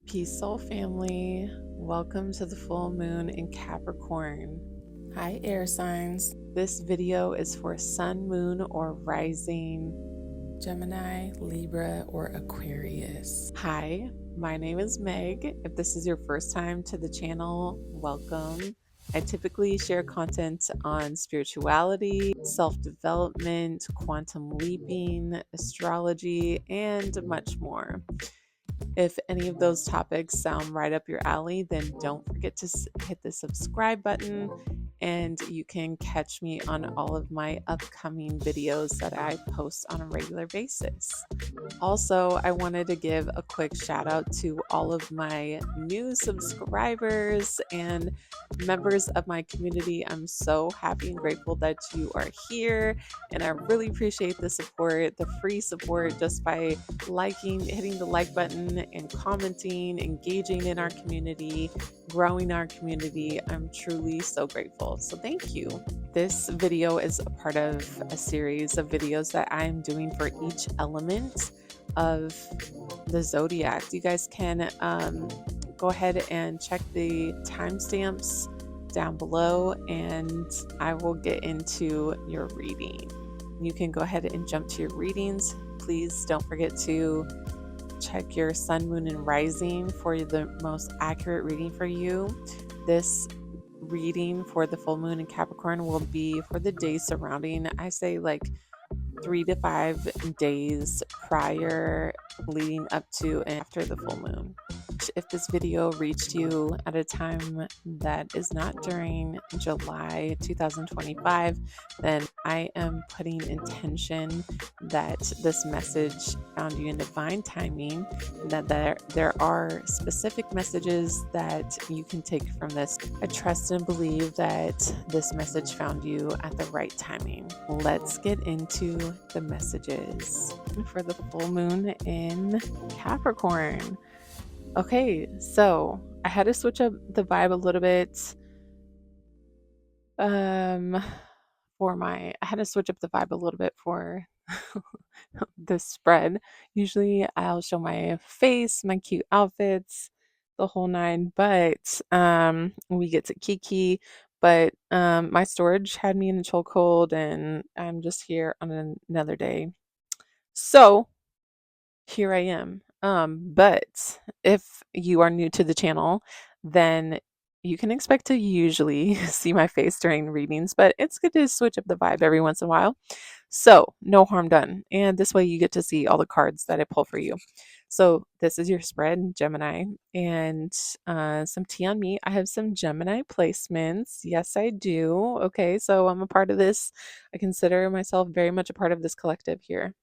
Peace, soul family. Welcome to the full moon in Capricorn. Hi, air signs. This video is for sun, moon, or rising Gemini, Libra, or Aquarius. Hi, my name is Meg. If this is your first time to the channel, welcome. I typically share content on spirituality, self-development, quantum leaping, astrology, and much more. If any of those topics sound right up your alley, then don't forget to hit the subscribe button, and you can catch me on all of my upcoming videos that I post on a regular basis. Also, I wanted to give a quick shout out to all of my new subscribers and members of my community. I'm so happy and grateful that you are here, and I really appreciate the support, the free support, just by liking, hitting the like button, and commenting, engaging in our community, growing our community. I'm truly so grateful. So, thank you. This video is a part of a series of videos that I'm doing for each element of the zodiac. You guys can go ahead and check the timestamps down below, and I will get into your reading. You can go ahead and jump to your readings. Please don't forget to check your sun, moon, and rising for the most accurate reading for you. This reading for the full moon in Capricorn will be for the days surrounding, I say, like 3 to 5 days prior, leading up to and after the full moon. If this video reached you at a time that is not during July 2025, then I am putting intention that this message found you in divine timing, and that there are specific messages that you can take from this. I trust and believe that this message found you at the right timing. Let's get into the messages for the full moon in Capricorn. Okay, so I had to switch up the vibe a little bit. I had to switch up the vibe a little bit for this spread. Usually I'll show my face, my cute outfits, the whole nine, but we get to Kiki. But my storage had me in a chokehold, and I'm just here on another day. So here I am. But if you are new to the channel, then you can expect to usually see my face during readings, but it's good to switch up the vibe every once in a while. So, no harm done. And this way you get to see all the cards that I pull for you. So, this is your spread, Gemini, and some tea on me. I have some Gemini placements. Yes, I do. Okay, so I'm a part of this. I consider myself very much a part of this collective here.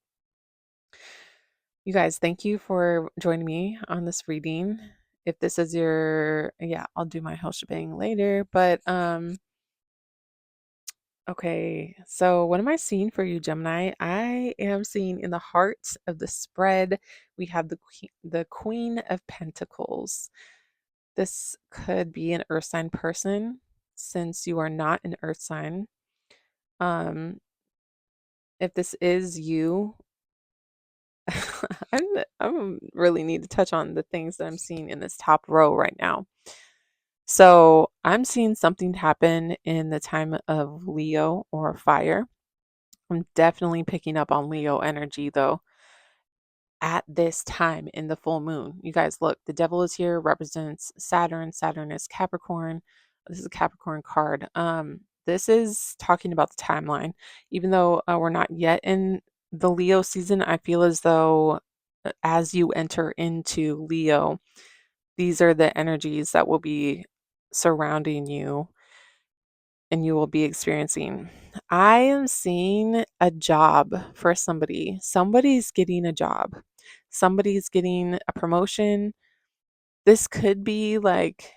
You guys, thank you for joining me on this reading. If this is I'll do my whole shebang later, but okay, so what am I seeing for you, Gemini? I am seeing in the heart of the spread, we have the Queen of Pentacles. This could be an earth sign person, since you are not an earth sign. If this is you, I'm really need to touch on the things that I'm seeing in this top row right now. So I'm seeing something happen in the time of Leo or fire. I'm definitely picking up on Leo energy though at this time in the full moon. You guys, look, the devil is here, represents Saturn. Saturn is Capricorn. This is a Capricorn card. This is talking about the timeline. Even though we're not yet in the Leo season, I feel as though as you enter into Leo, these are the energies that will be surrounding you and you will be experiencing. I am seeing a job for somebody. Somebody's getting a job. Somebody's getting a promotion. This could be like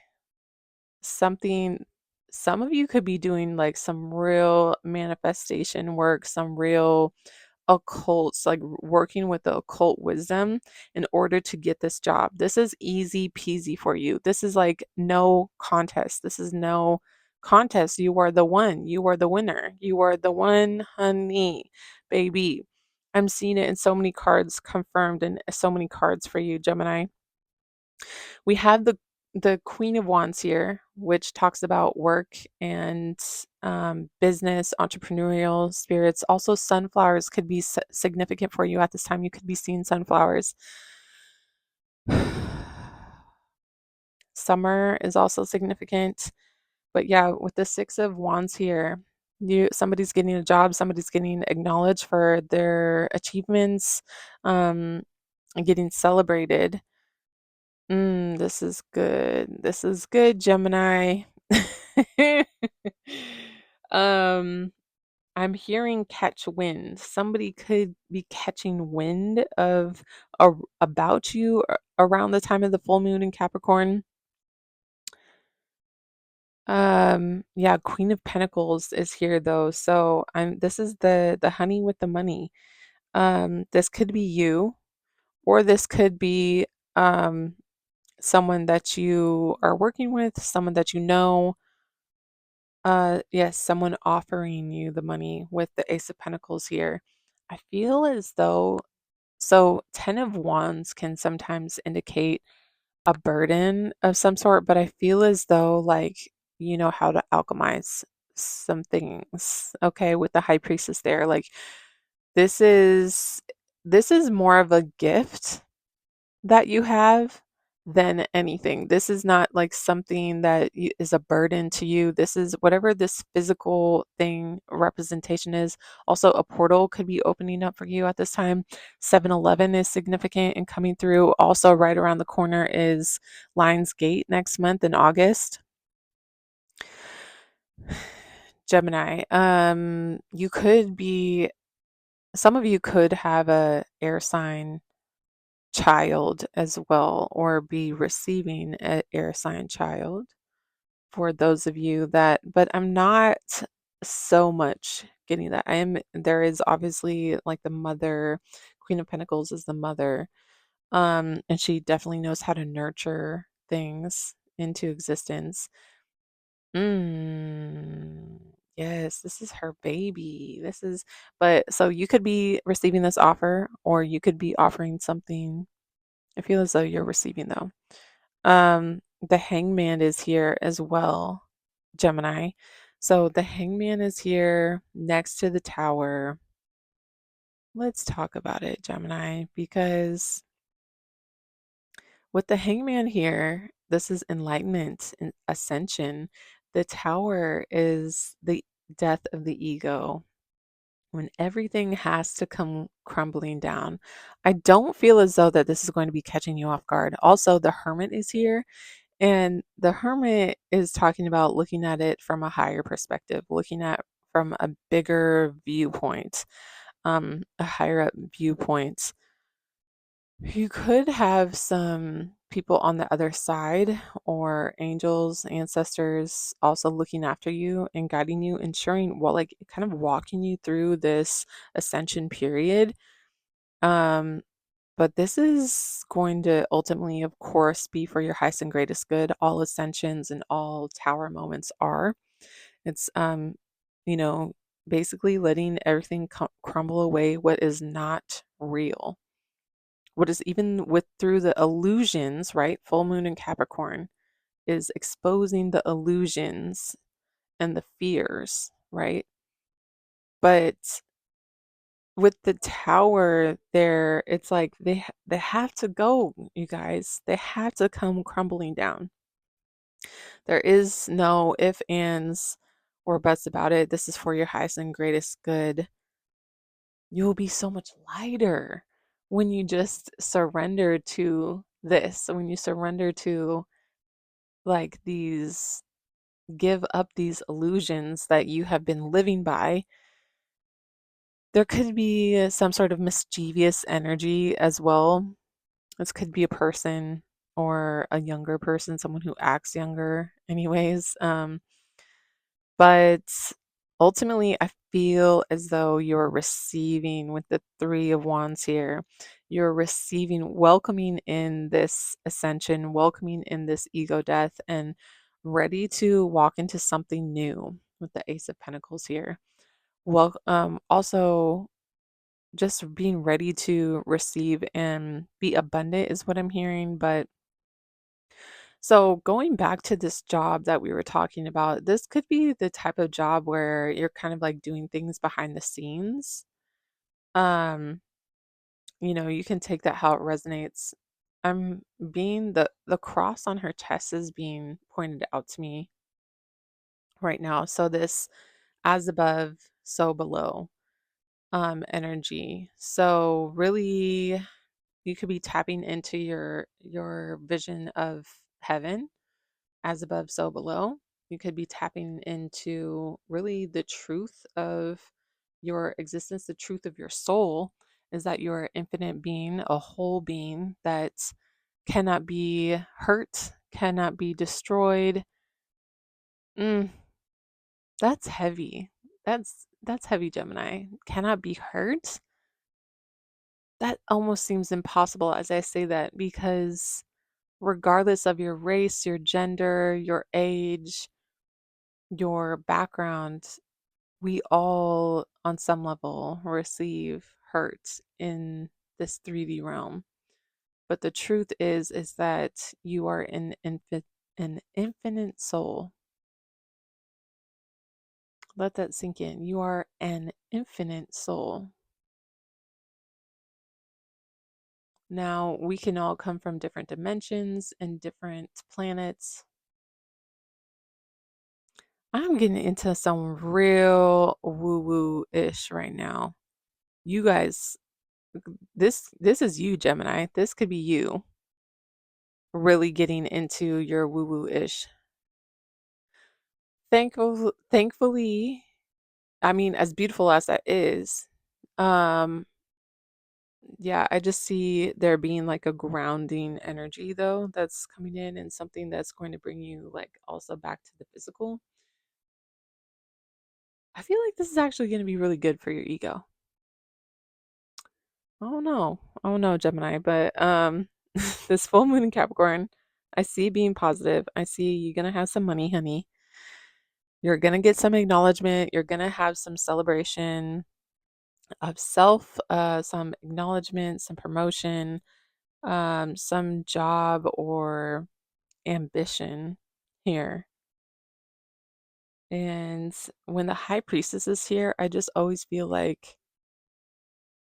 something, some of you could be doing like some real manifestation work, some real occults, like working with the occult wisdom in order to get this job. This is easy peasy for you. This is like no contest. This is no contest. You are the one. You are the winner. You are the one, honey, baby. I'm seeing it in so many cards confirmed and so many cards for you, Gemini. We have the Queen of Wands here, which talks about work and business, entrepreneurial spirits. Also, sunflowers could be significant for you at this time. You could be seeing sunflowers. Summer is also significant. But yeah, with the Six of Wands here, somebody's getting a job, somebody's getting acknowledged for their achievements, and getting celebrated. This is good. This is good, Gemini. um, I'm hearing catch wind. Somebody could be catching wind of about you around the time of the full moon in Capricorn. Yeah, Queen of Pentacles is here though. So this is the honey with the money. This could be you, or this could be um someone that you are working with, someone that you know. Yes, someone offering you the money with the Ace of Pentacles here. I feel as though, so 10 of Wands can sometimes indicate a burden of some sort, but I feel as though, like, you know how to alchemize some things. Okay, with the High Priestess there, like, this is this is more of a gift that you have than anything. This is not like something that is a burden to you. This is whatever this physical thing representation is. Also, a portal could be opening up for you at this time. 7-Eleven is significant and coming through. Also, right around the corner is Lions Gate next month in August. Gemini, you could be, some of you could have a air sign child as well, or be receiving an air sign child for those of you that, but I'm not so much getting that. There is obviously like the mother. Queen of Pentacles is the mother, and she definitely knows how to nurture things into existence. mm, yes, this is her baby. But so you could be receiving this offer, or you could be offering something. I feel as though you're receiving though. The Hangman is here as well, Gemini. So the Hangman is here next to the Tower. Let's talk about it, Gemini, because with the Hangman here, this is enlightenment and ascension. The Tower is the death of the ego, when everything has to come crumbling down. I don't feel as though that this is going to be catching you off guard. Also, the Hermit is here. And the Hermit is talking about looking at it from a higher perspective, looking at from a bigger viewpoint, a higher up viewpoint. You could have some people on the other side, or angels, ancestors also looking after you and guiding you, ensuring, well, like kind of walking you through this ascension period. Um, but this is going to ultimately, of course, be for your highest and greatest good. All ascensions and all tower moments are. It's you know, basically letting everything crumble away what is not real. What is, even with through the illusions, right? Full moon in Capricorn is exposing the illusions and the fears, right? But with the tower there, it's like they have to go, you guys. They have to come crumbling down. There is no if, ands, or buts about it. This is for your highest and greatest good. You'll be so much lighter when you just surrender to this. When you surrender to, like, these, give up these illusions that you have been living by. There could be some sort of mischievous energy as well. This could be a person, or a younger person, someone who acts younger, anyways. But ultimately, I feel as though you're receiving with the Three of Wands here. You're receiving, welcoming in this ascension, welcoming in this ego death, and ready to walk into something new with the Ace of Pentacles here. Well, also just being ready to receive and be abundant is what I'm hearing, but So going back to this job that we were talking about, this could be the type of job where you're kind of like doing things behind the scenes. Um, you can take that how it resonates. I'm being the cross on her chest is being pointed out to me right now. So this as above, so below energy. So really you could be tapping into your vision of heaven, as above, so below. You could be tapping into really the truth of your existence, the truth of your soul is that you're an infinite being, a whole being that cannot be hurt, cannot be destroyed. Mm, that's heavy. That's heavy, Gemini. Cannot be hurt. That almost seems impossible as I say that because regardless of your race, your gender, your age, your background, we all on some level receive hurt in this 3D realm. But the truth is that you are an infinite soul. Let that sink in. You are an infinite soul. Now, we can all come from different dimensions and different planets. I'm getting into some real woo-woo ish right now. You guys, this is you, Gemini. This could be you really getting into your woo-woo ish. Thankfully, I mean, as beautiful as that is, um, yeah, I just see there being like a grounding energy though that's coming in and something that's going to bring you like also back to the physical. I feel like this is actually going to be really good for your ego. Oh no, Gemini, but this full moon in Capricorn, I see being positive. I see you're gonna have some money, honey. You're gonna get some acknowledgement. You're gonna have some celebration of self, some acknowledgement, some promotion, some job or ambition here. And when the high priestess is here, I just always feel like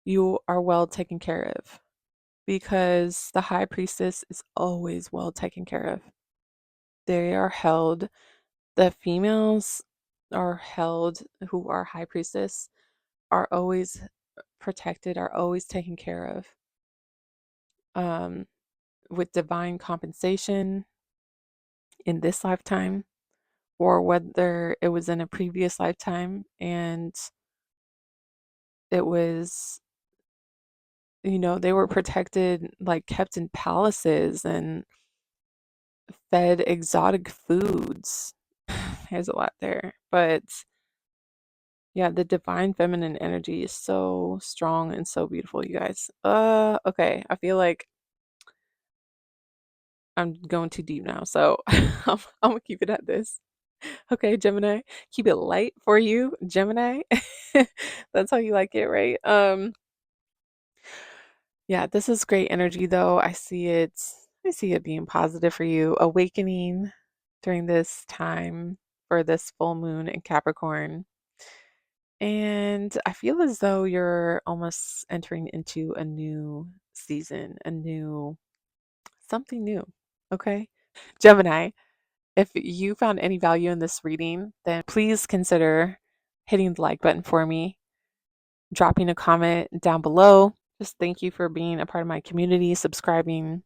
you are well taken care of because the high priestess is always well taken care of. They are held, the females are held who are high priestess are always protected, are always taken care of um, with divine compensation in this lifetime, or whether it was in a previous lifetime and it was, they were protected, like kept in palaces and fed exotic foods. There's a lot there. But yeah, the divine feminine energy is so strong and so beautiful, you guys. Okay. I feel like I'm going too deep now, so I'm gonna keep it at this. Okay, Gemini, keep it light for you, Gemini. That's how you like it, right? Yeah, this is great energy though. I see it being positive for you, awakening during this time for this full moon in Capricorn. And I feel as though you're almost entering into a new season, a new something new. Okay? Gemini, if you found any value in this reading, then please consider hitting the like button for me, dropping a comment down below. Just thank you for being a part of my community, subscribing,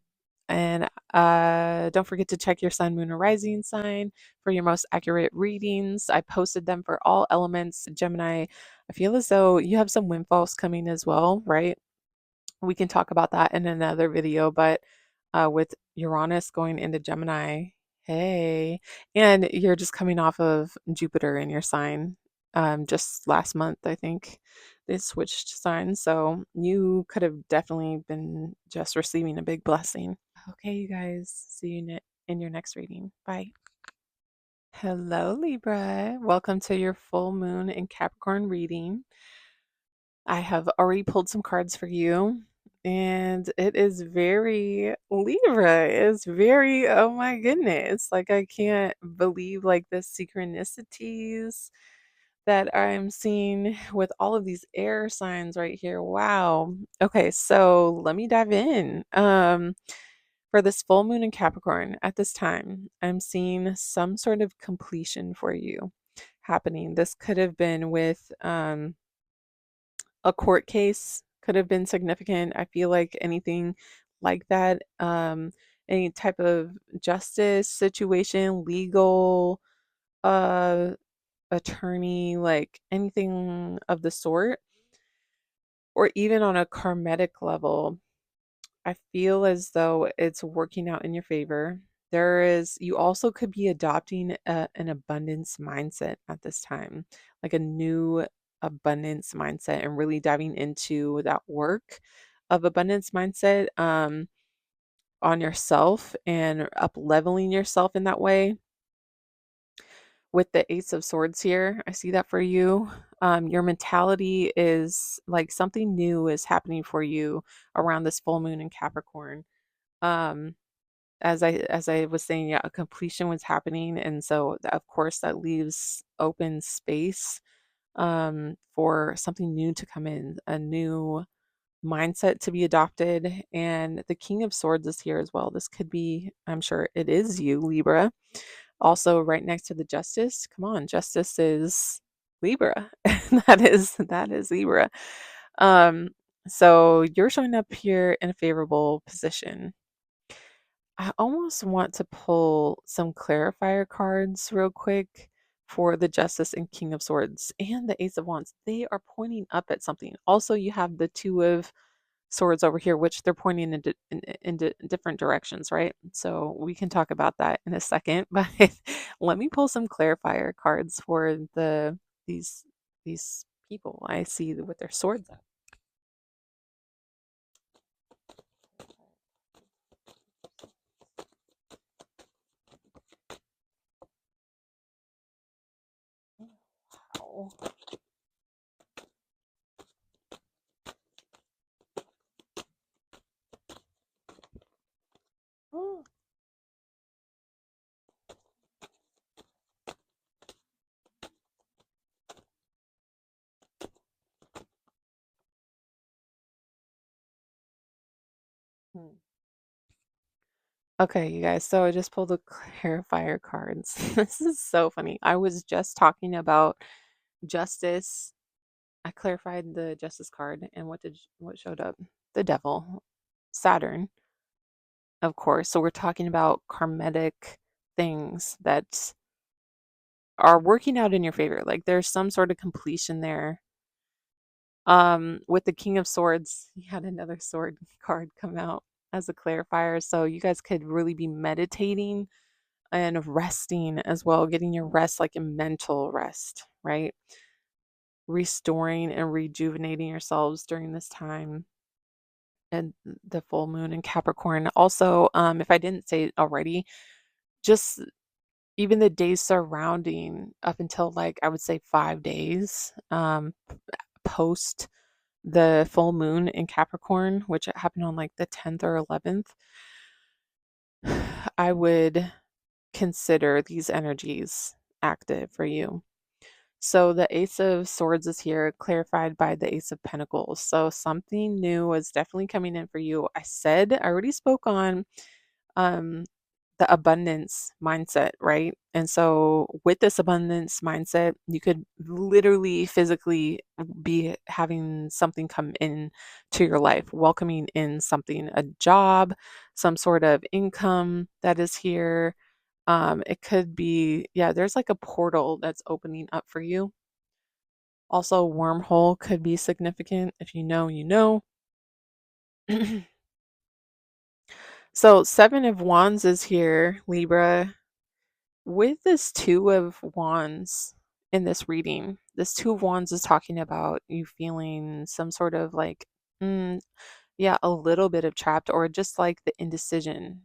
and don't forget to check your sun, moon, or rising sign for your most accurate readings. I posted them for all elements. Gemini, I feel as though you have some windfalls coming as well, right? We can talk about that in another video, but with Uranus going into Gemini, hey, and you're just coming off of Jupiter in your sign. Just last month, I think they switched signs, so you could have definitely been just receiving a big blessing. Okay, you guys, see you in your next reading. Bye. Hello, Libra. Welcome to your full moon in Capricorn reading. I have already pulled some cards for you. And it is very Libra. It's very, oh my goodness. Like I can't believe like the synchronicities that I'm seeing with all of these air signs right here. Wow. Okay, so let me dive in. For this full moon in Capricorn at this time, I'm seeing some sort of completion for you happening. This could have been with a court case, could have been significant. I feel like anything like that, any type of justice situation, legal, uh, attorney, like anything of the sort, or even on a karmatic level, I feel as though it's working out in your favor. You also could be adopting an abundance mindset at this time, like a new abundance mindset, and really diving into that work of abundance mindset on yourself and up leveling yourself in that way. With the Ace of Swords here, I see that for you. Your mentality is like something new is happening for you around this full moon in Capricorn. Um, as I was saying, yeah, a completion was happening, and so of course that leaves open space for something new to come in, a new mindset to be adopted. And the King of Swords is here as well. This could be, I'm sure it is you, Libra. Also, right next to the Justice. Come on, Justice is Libra. that is Libra. Um, so you're showing up here in a favorable position. I almost want to pull some clarifier cards real quick for the Justice and King of Swords and the Ace of Wands. They are pointing up at something. Also, you have the Two of Swords over here, which they're pointing into different directions, right? So we can talk about that in a second. But let me pull some clarifier cards for these these people I see with their swords up. Wow. Hmm. Okay, you guys, so I just pulled the clarifier cards. This is so funny. I was just talking about justice. I clarified the justice card, and what showed up? The devil, Saturn, of course. So we're talking about karmatic things that are working out in your favor. Like there's some sort of completion there. With the King of Swords, he had another sword card come out as a clarifier. So you guys could really be meditating and resting as well, getting your rest, like a mental rest, right? Restoring and rejuvenating yourselves during this time and the full moon in Capricorn. Also, if I didn't say it already, just even the days surrounding up until like I would say 5 days post the full moon in Capricorn, which happened on like the 10th or 11th, I would consider these energies active for you. So the Ace of Swords is here, clarified by the Ace of Pentacles. So something new is definitely coming in for you. I already spoke on um the abundance mindset, right? And so with this abundance mindset, you could literally physically be having something come in to your life, welcoming in something, a job, some sort of income that is here. It could be, yeah, there's like a portal that's opening up for you. Also, wormhole could be significant. If you know, you know. So, Seven of Wands is here, Libra. With this Two of Wands in this reading, this Two of Wands is talking about you feeling some sort of like, mm, yeah, a little bit of trapped or just like the indecision.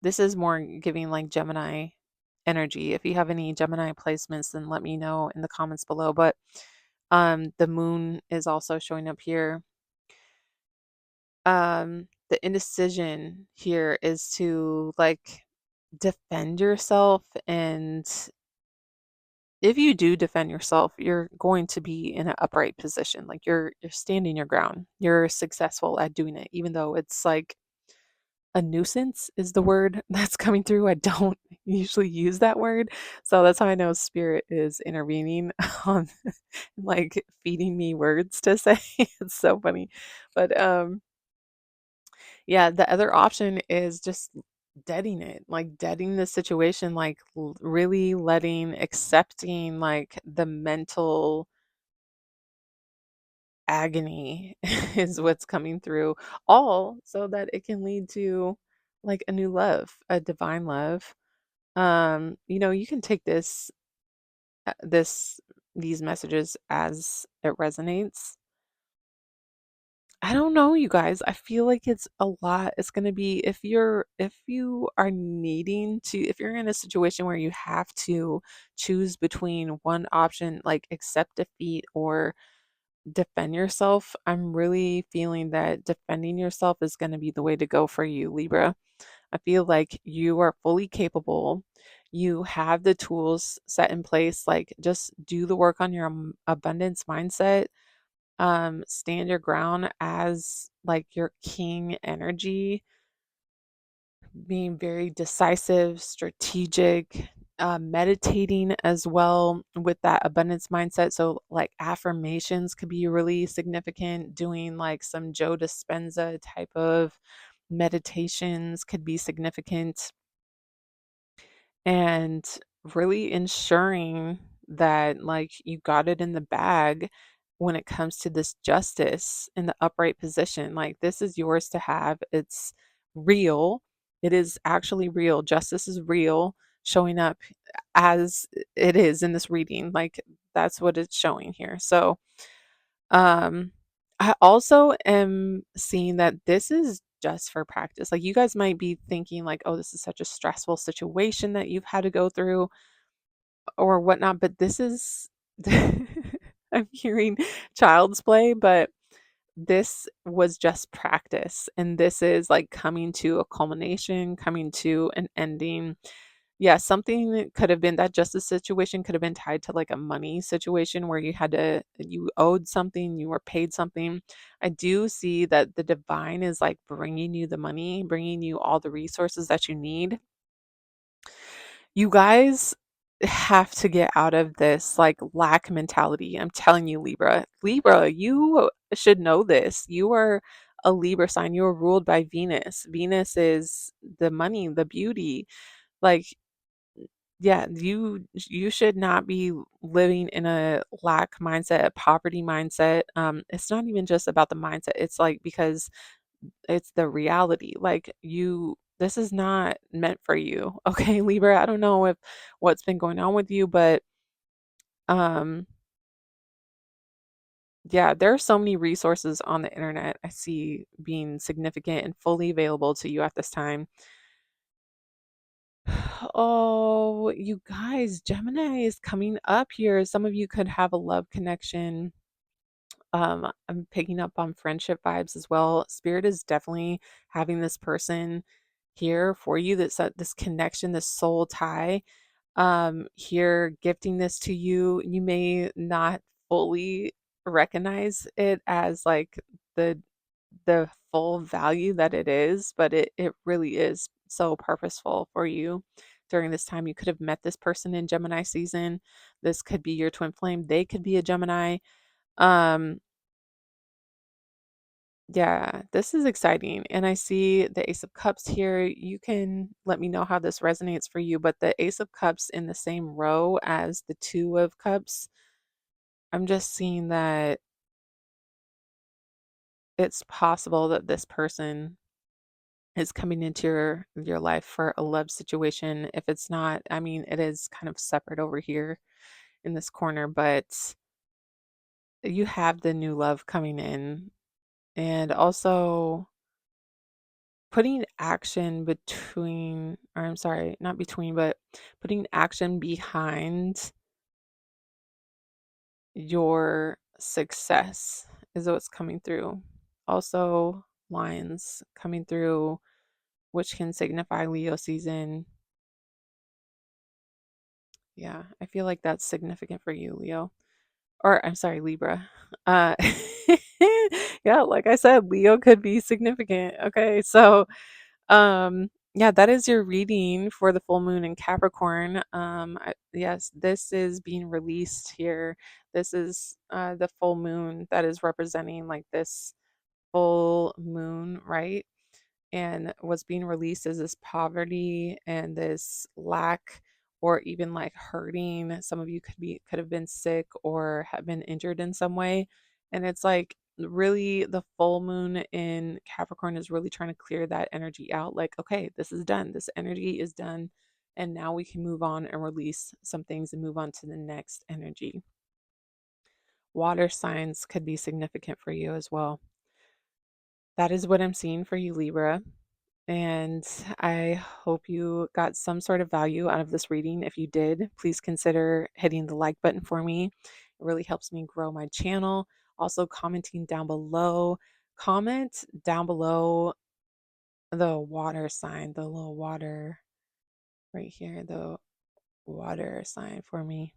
This is more giving like Gemini energy. If you have any Gemini placements, then let me know in the comments below. But the moon is also showing up here. The indecision here is to like defend yourself, and if you do defend yourself, you're going to be in an upright position. Like you're standing your ground. You're successful at doing it, even though it's like a nuisance is the word that's coming through. I don't usually use that word. So that's how I know spirit is intervening on like feeding me words to say. It's so funny. But yeah, the other option is just deading it, like deading the situation, like really letting, accepting like the mental agony is what's coming through, all so that it can lead to like a new love, a divine love. You can take this these messages as it resonates. I don't know, you guys. I feel like it's a lot. It's going to be if you are needing to, if you're in a situation where you have to choose between one option, like accept defeat or defend yourself, I'm really feeling that defending yourself is going to be the way to go for you, Libra. I feel like you are fully capable. You have the tools set in place. Like just do the work on your abundance mindset. Stand your ground as like your king energy, being very decisive, strategic, meditating as well with that abundance mindset. So, like affirmations could be really significant. Doing like some Joe Dispenza type of meditations could be significant, and really ensuring that like you got it in the bag when it comes to this justice in the upright position. Like this is yours to have. It's real. It is actually real. Justice is real, showing up as it is in this reading. Like that's what it's showing here. So um, I also am seeing that this is just for practice. Like you guys might be thinking like, oh, this is such a stressful situation that you've had to go through or whatnot, but this is I'm hearing child's play, but this was just practice. And this is like coming to a culmination, coming to an ending. Yeah, something that could have been that justice situation could have been tied to like a money situation where you owed something, you were paid something. I do see that the divine is like bringing you the money, bringing you all the resources that you need. You guys have to get out of this like lack mentality. I'm telling you, Libra. Libra, you should know this. You are a Libra sign. You are ruled by Venus. Venus is the money, the beauty. Like yeah, you should not be living in a lack mindset, a poverty mindset. It's not even just about the mindset. It's like because it's the reality. Like this is not meant for you. Okay, Libra. I don't know if what's been going on with you, but um yeah, there are so many resources on the internet I see being significant and fully available to you at this time. Oh, you guys, Gemini is coming up here. Some of you could have a love connection. I'm picking up on friendship vibes as well. Spirit is definitely having this person here for you. That's this connection, this soul tie. Here gifting this to you. You may not fully recognize it as like the the full value that it is, but it really is so purposeful for you during this time. You could have met this person in Gemini season. This could be your twin flame. They could be a Gemini. Um, yeah, this is exciting. And I see the Ace of Cups here. You can let me know how this resonates for you, but the Ace of Cups in the same row as the Two of Cups, I'm just seeing that it's possible that this person is coming into your life for a love situation. If it's not, I mean, it is kind of separate over here in this corner, but you have the new love coming in, and also putting action between, or I'm sorry, not between, but putting action behind your success is what's coming through. Also, lines coming through, which can signify Leo season. Yeah, I feel like that's significant for you, Leo. Or I'm sorry, Libra. Uh yeah, like I said, Leo could be significant. Okay. So, yeah, that is your reading for the full moon in Capricorn. Yes, this is being released here. This is the full moon that is representing like this full moon, right? And what's being released is this poverty and this lack, or even like hurting. Some of you could have been sick or have been injured in some way, and it's like really the full moon in Capricorn is really trying to clear that energy out. Like, okay, this is done, this energy is done, and now we can move on and release some things and move on to the next energy. Water signs could be significant for you as well. That is what I'm seeing for you, Libra. And I hope you got some sort of value out of this reading. If you did, please consider hitting the like button for me. It really helps me grow my channel. Also, commenting down below. Comment down below the water sign, the little water right here, the water sign for me.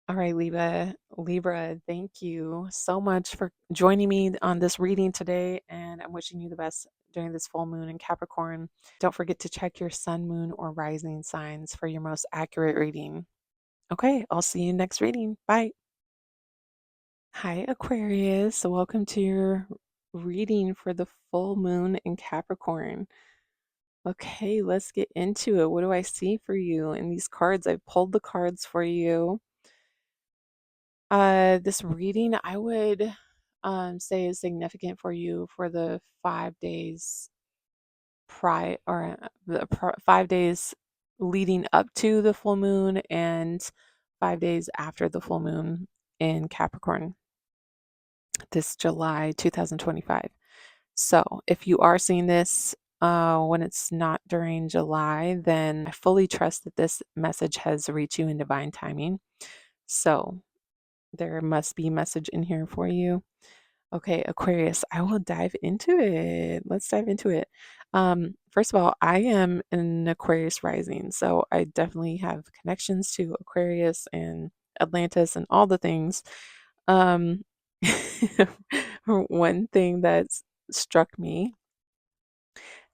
All right, Libra, thank you so much for joining me on this reading today, and I'm wishing you the best during this full moon in Capricorn. Don't forget to check your sun, moon, or rising signs for your most accurate reading. Okay, I'll see you next reading. Bye. Hi, Aquarius. So welcome to your reading for the full moon in Capricorn. Okay, let's get into it. What do I see for you in these cards? I pulled the cards for you. This reading I would say is significant for you for the 5 days prior, or 5 days leading up to the full moon and 5 days after the full moon in Capricorn this July 2025. So if you are seeing this when it's not during July, then I fully trust that this message has reached you in divine timing. So there must be a message in here for you. Okay, Aquarius, I will dive into it. Let's dive into it. First of all, I am an Aquarius rising, so I definitely have connections to Aquarius and Atlantis and all the things. Um, one thing that struck me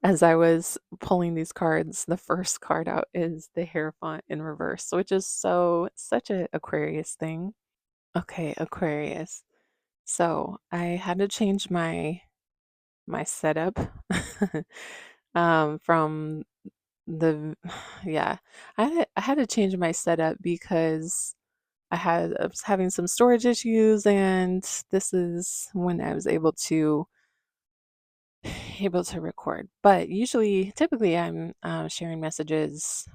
as I was pulling these cards, the first card out is the Hierophant in reverse, which is such a Aquarius thing. Okay, Aquarius. So I had to change my setup from the yeah. I had to change my setup because I was having some storage issues, and this is when I was able to record. But usually, typically, I'm sharing messages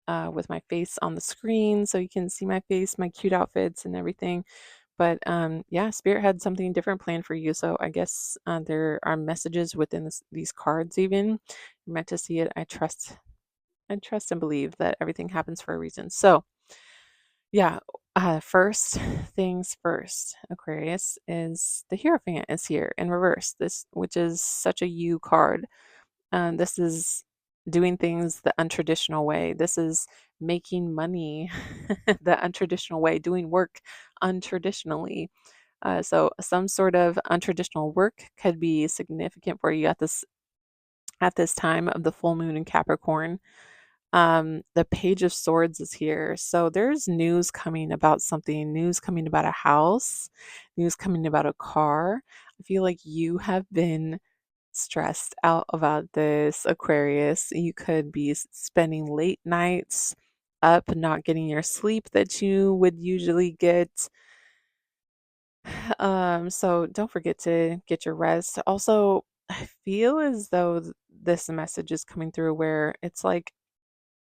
with my face on the screen, so you can see my face, my cute outfits, and everything. But yeah, Spirit had something different planned for you. So I guess there are messages within these cards. Even you're meant to see it. I trust and believe that everything happens for a reason. So yeah, first things first, Aquarius, is the Hierophant is here in reverse. This, which is such a you card. This is doing things the untraditional way. This is making money the untraditional way, doing work untraditionally. So some sort of untraditional work could be significant for you at this time of the full moon in Capricorn. The Page of Swords is here. So there's news coming about something, news coming about a house, news coming about a car. I feel like you have been stressed out about this, Aquarius. You could be spending late nights up, not getting your sleep that you would usually get. So don't forget to get your rest. Also, I feel as though this message is coming through where it's like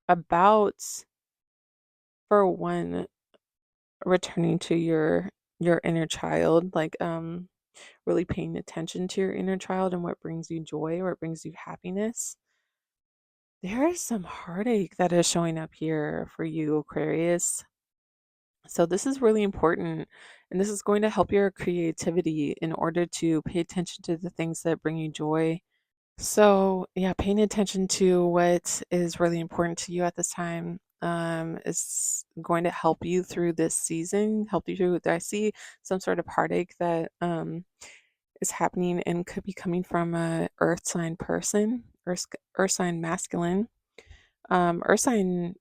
about, for one, returning to your inner child, like really paying attention to your inner child and what brings you joy or what brings you happiness. There is some heartache that is showing up here for you, Aquarius. So this is really important. And this is going to help your creativity in order to pay attention to the things that bring you joy. So, yeah, paying attention to what is really important to you at this time is going to help you through this season, help you through. I see some sort of heartache that is happening and could be coming from a earth sign person, earth sign masculine. Earth sign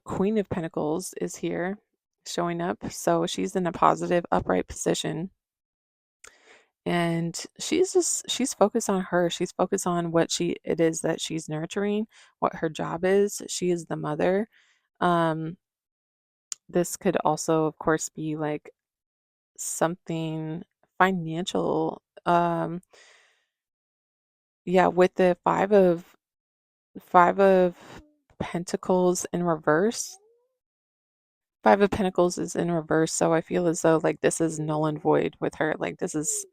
Queen of Pentacles is here showing up. So she's in a positive, upright position. And she's focused on her. She's focused on what it is that she's nurturing, what her job is. She is the mother. Um, this could also, of course, be like something financial. Yeah, with the five of Pentacles in reverse. Five of Pentacles is in reverse, so I feel as though like this is null and void with her. Like this is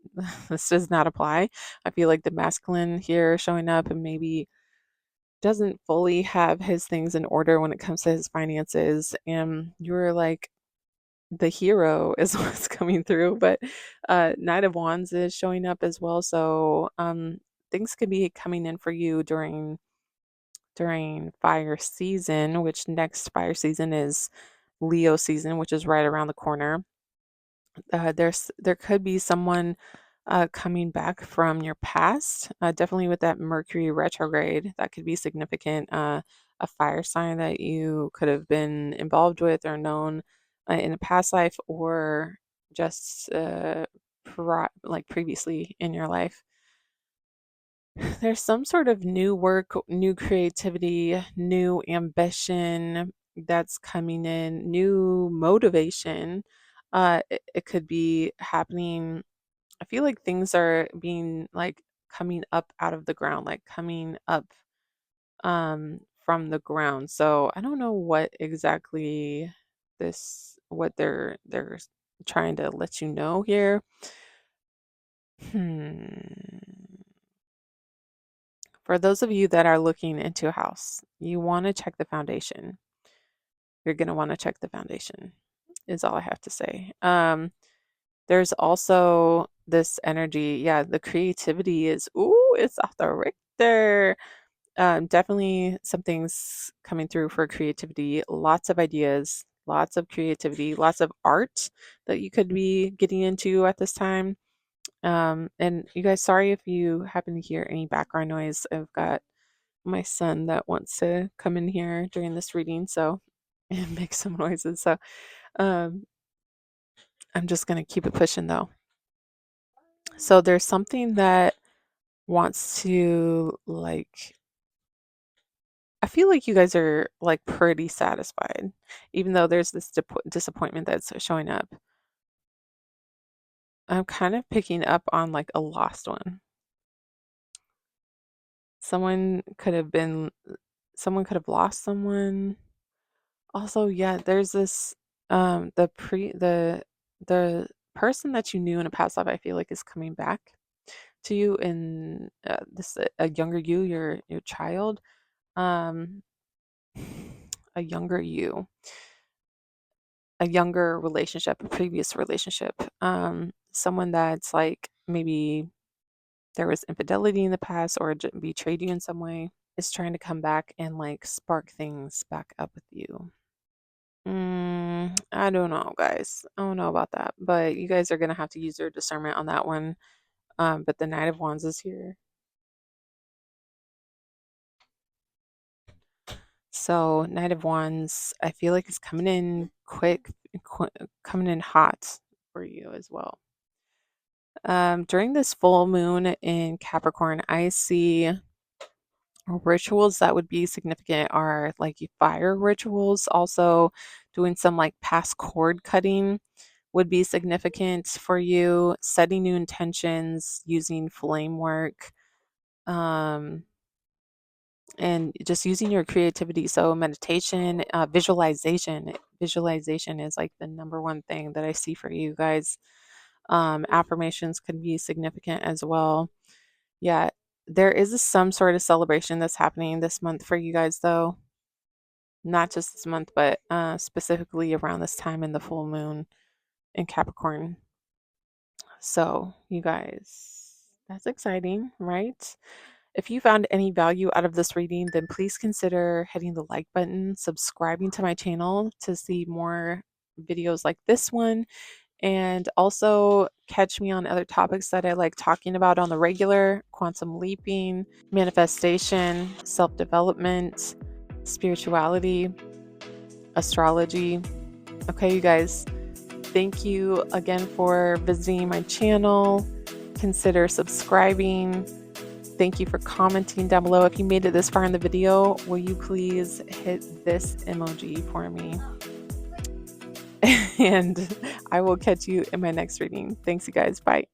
this does not apply. I feel like the masculine here showing up and maybe doesn't fully have his things in order when it comes to his finances, and you're like the hero is what's coming through. But Knight of Wands is showing up as well, so things could be coming in for you during fire season, which next fire season is Leo season, which is right around the corner. There could be someone coming back from your past, definitely with that Mercury retrograde. That could be significant. A fire sign that you could have been involved with or known in a past life, or just like previously in your life. There's some sort of new work, new creativity, new ambition that's coming in, new motivation. It could be happening. I feel like things are being like coming up out of the ground, like coming up from the ground. So I don't know what exactly what they're trying to let you know here. Hmm. For those of you that are looking into a house, you want to check the foundation. You're going to want to check the foundation, is all I have to say. There's also this energy. Yeah, the creativity is, ooh, it's off the Richter. Definitely something's coming through for creativity. Lots of ideas, lots of creativity, lots of art that you could be getting into at this time. And you guys, sorry if you happen to hear any background noise. I've got my son that wants to come in here during this reading, so and make some noises. So um, I'm just gonna keep it pushing though. So there's something that wants to like. I feel like you guys are like pretty satisfied, even though there's this disappointment that's showing up. I'm kind of picking up on like a lost one. Someone could have been, someone could have lost someone. Also, yeah, there's this the person that you knew in a past life, I feel like is coming back to you in this a younger you, your child, um a younger you, a younger relationship, a previous relationship, someone that's like maybe there was infidelity in the past or betrayed you in some way, is trying to come back and like spark things back up with you. I don't know, guys. I don't know about that, but you guys are gonna have to use your discernment on that one. But the Knight of Wands is here, so Knight of Wands, I feel like is coming in quick, coming in hot for you as well. During this full moon in Capricorn, I see rituals that would be significant are like fire rituals. Also, doing some like past cord cutting would be significant for you. Setting new intentions, using flame work, um, and just using your creativity. So meditation, visualization. Visualization is like the number one thing that I see for you guys. Affirmations could be significant as well. Yeah, there is some sort of celebration that's happening this month for you guys, though. Not just this month, but specifically around this time in the full moon. in Capricorn. So, you guys, that's exciting, right? If you found any value out of this reading, then please consider hitting the like button, subscribing to my channel to see more videos like this one, and also catch me on other topics that I like talking about on the regular: quantum leaping, manifestation, self-development, spirituality, astrology. Okay, you guys, thank you again for visiting my channel. Consider subscribing. Thank you for commenting down below. If you made it this far in the video, will you please hit this emoji for me? And I will catch you in my next reading. Thanks, you guys. Bye.